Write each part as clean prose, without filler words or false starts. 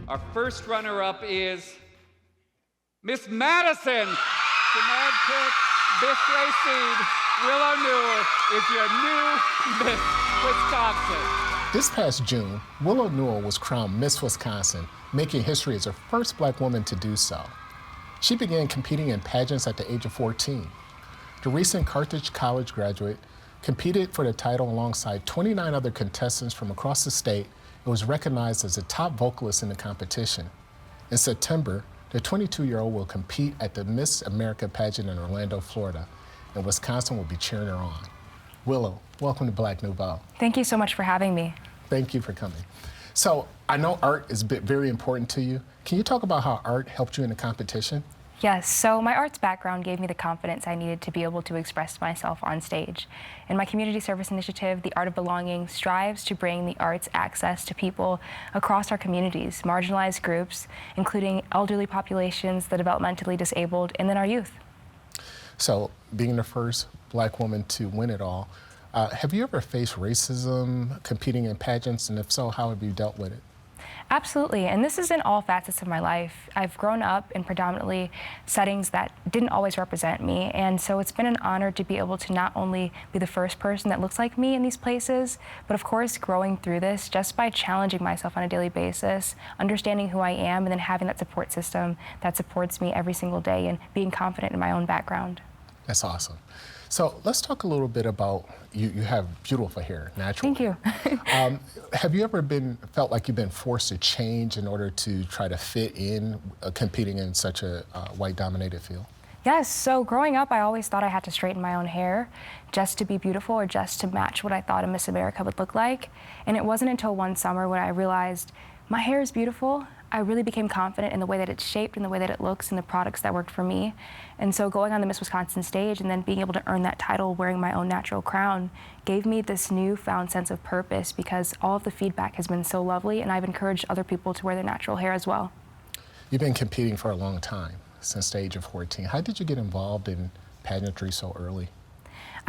Our first runner-up is Miss Madison. Demand pick, Miss Racine. Willow Newell is your new Miss Wisconsin. This past June, Willow Newell was crowned Miss Wisconsin, making history as the first Black woman to do so. She began competing in pageants at the age of 14. The recent Carthage College graduate competed for the title alongside 29 other contestants from across the state and was recognized as a top vocalist in the competition. In September, the 22-year-old will compete at the Miss America pageant in Orlando, Florida, and Wisconsin will be cheering her on. Willow, welcome to Black Nouveau. Thank you so much for having me. Thank you for coming. So I know art is very important to you. Can you talk about how art helped you in the competition? Yes, so my arts background gave me the confidence I needed to be able to express myself on stage. In my community service initiative, The Art of Belonging strives to bring the arts access to people across our communities, marginalized groups, including elderly populations, the developmentally disabled, and then our youth. So being the first Black woman to win it all, have you ever faced racism competing in pageants, and if so, how have you dealt with it? Absolutely, and this is in all facets of my life. I've grown up in predominantly settings that didn't always represent me, and so it's been an honor to be able to not only be the first person that looks like me in these places, but of course growing through this just by challenging myself on a daily basis, understanding who I am, and then having that support system that supports me every single day and being confident in my own background. That's awesome. So let's talk a little bit about, you have beautiful hair, naturally. Thank you. Have you ever felt like you've been forced to change in order to try to fit in competing in such a white-dominated field? Yes, so growing up, I always thought I had to straighten my own hair just to be beautiful or just to match what I thought a Miss America would look like. And it wasn't until one summer when I realized my hair is beautiful. I really became confident in the way that it's shaped and the way that it looks and the products that worked for me. And so going on the Miss Wisconsin stage and then being able to earn that title wearing my own natural crown gave me this newfound sense of purpose because all of the feedback has been so lovely, and I've encouraged other people to wear their natural hair as well. You've been competing for a long time, since the age of 14. How did you get involved in pageantry so early?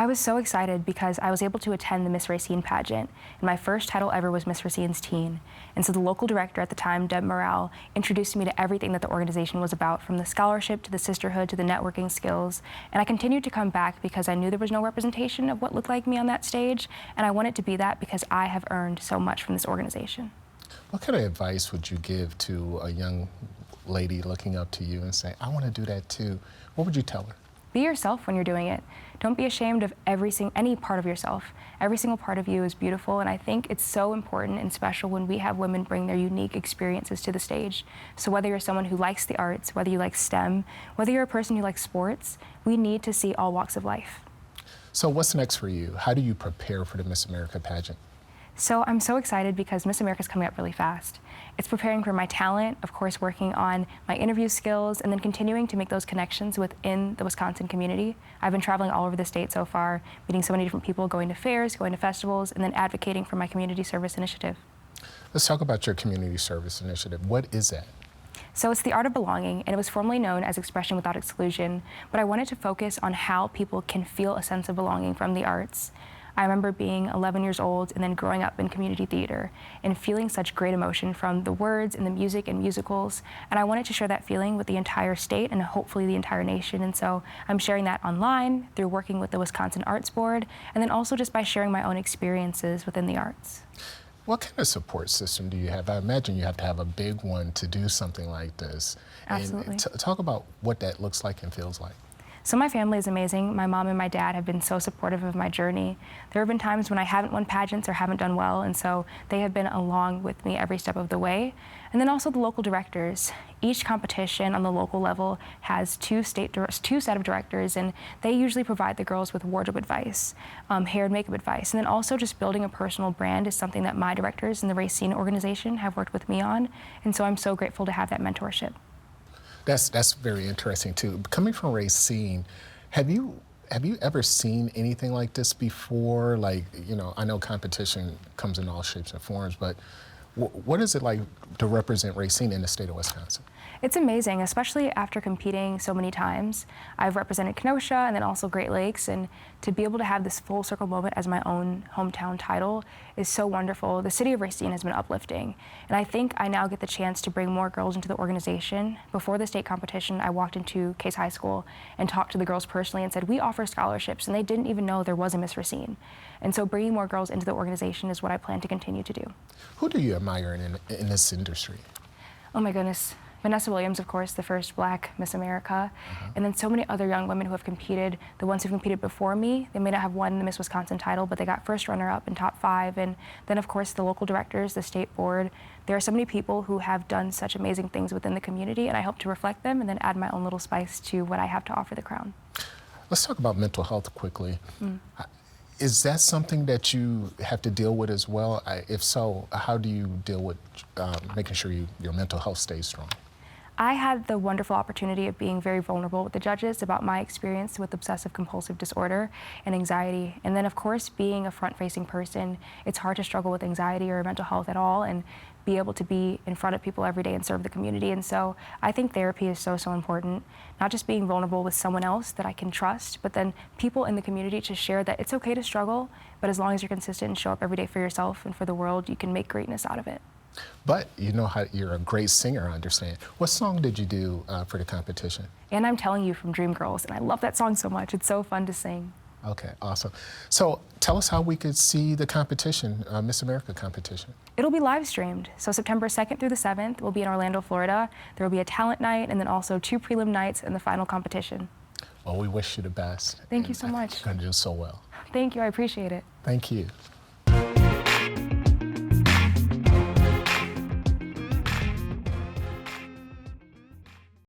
I was so excited because I was able to attend the Miss Racine pageant, and my first title ever was Miss Racine's Teen. And so the local director at the time, Deb Morrell, introduced me to everything that the organization was about, from the scholarship to the sisterhood to the networking skills. And I continued to come back because I knew there was no representation of what looked like me on that stage, and I wanted to be that because I have earned so much from this organization. What kind of advice would you give to a young lady looking up to you and saying, I want to do that too? What would you tell her? Be yourself when you're doing it. Don't be ashamed of any part of yourself. Every single part of you is beautiful, and I think it's so important and special when we have women bring their unique experiences to the stage. So whether you're someone who likes the arts, whether you like STEM, whether you're a person who likes sports, we need to see all walks of life. So what's next for you? How do you prepare for the Miss America pageant? So I'm so excited because Miss America is coming up really fast. It's preparing for my talent, of course working on my interview skills, and then continuing to make those connections within the Wisconsin community. I've been traveling all over the state so far, meeting so many different people, going to fairs, going to festivals, and then advocating for my community service initiative. Let's talk about your community service initiative. What is that? So it's The Art of Belonging, and it was formerly known as Expression Without Exclusion, but I wanted to focus on how people can feel a sense of belonging from the arts. I remember being 11 years old and then growing up in community theater and feeling such great emotion from the words and the music and musicals. And I wanted to share that feeling with the entire state and hopefully the entire nation. And so I'm sharing that online through working with the Wisconsin Arts Board, and then also just by sharing my own experiences within the arts. What kind of support system do you have? I imagine you have to have a big one to do something like this. Absolutely. And talk about what that looks like and feels like. So my family is amazing. My mom and my dad have been so supportive of my journey. There have been times when I haven't won pageants or haven't done well, and so they have been along with me every step of the way. And then also the local directors. Each competition on the local level has two set of directors, and they usually provide the girls with wardrobe advice, hair and makeup advice. And then also just building a personal brand is something that my directors in the Racine organization have worked with me on. And so I'm so grateful to have that mentorship. That's very interesting too. Coming from Racine, have you ever seen anything like this before? Like, you know, I know competition comes in all shapes and forms, but what is it like to represent Racine in the state of Wisconsin? It's amazing, especially after competing so many times. I've represented Kenosha and then also Great Lakes, and to be able to have this full circle moment as my own hometown title is so wonderful. The city of Racine has been uplifting, and I think I now get the chance to bring more girls into the organization. Before the state competition, I walked into Case High School and talked to the girls personally and said, we offer scholarships, and they didn't even know there was a Miss Racine. And so bringing more girls into the organization is what I plan to continue to do. Who do you admire in this industry? Oh my goodness. Vanessa Williams, of course, the first Black Miss America, and then so many other young women who have competed. The ones who've competed before me, they may not have won the Miss Wisconsin title, but they got first runner-up and top 5. And then, of course, the local directors, the state board. There are so many people who have done such amazing things within the community, and I hope to reflect them and then add my own little spice to what I have to offer the crown. Let's talk about mental health quickly. Is that something that you have to deal with as well? If so, how do you deal with making sure your mental health stays strong? I had the wonderful opportunity of being very vulnerable with the judges about my experience with obsessive compulsive disorder and anxiety. And then, of course, being a front-facing person, it's hard to struggle with anxiety or mental health at all and be able to be in front of people every day and serve the community. And so I think therapy is so, so important. Not just being vulnerable with someone else that I can trust, but then people in the community to share that it's okay to struggle, but as long as you're consistent and show up every day for yourself and for the world, you can make greatness out of it. But you know how you're a great singer, I understand. What song did you do for the competition? And I'm Telling You from Dreamgirls, and I love that song so much. It's so fun to sing. Okay, awesome. So tell us how we could see the competition, Miss America competition. It'll be live streamed. So September 2nd through the 7th, we'll be in Orlando, Florida. There will be a talent night and then also 2 prelim nights and the final competition. Well, we wish you the best. Thank you so much. You're going to do so well. Thank you, I appreciate it. Thank you.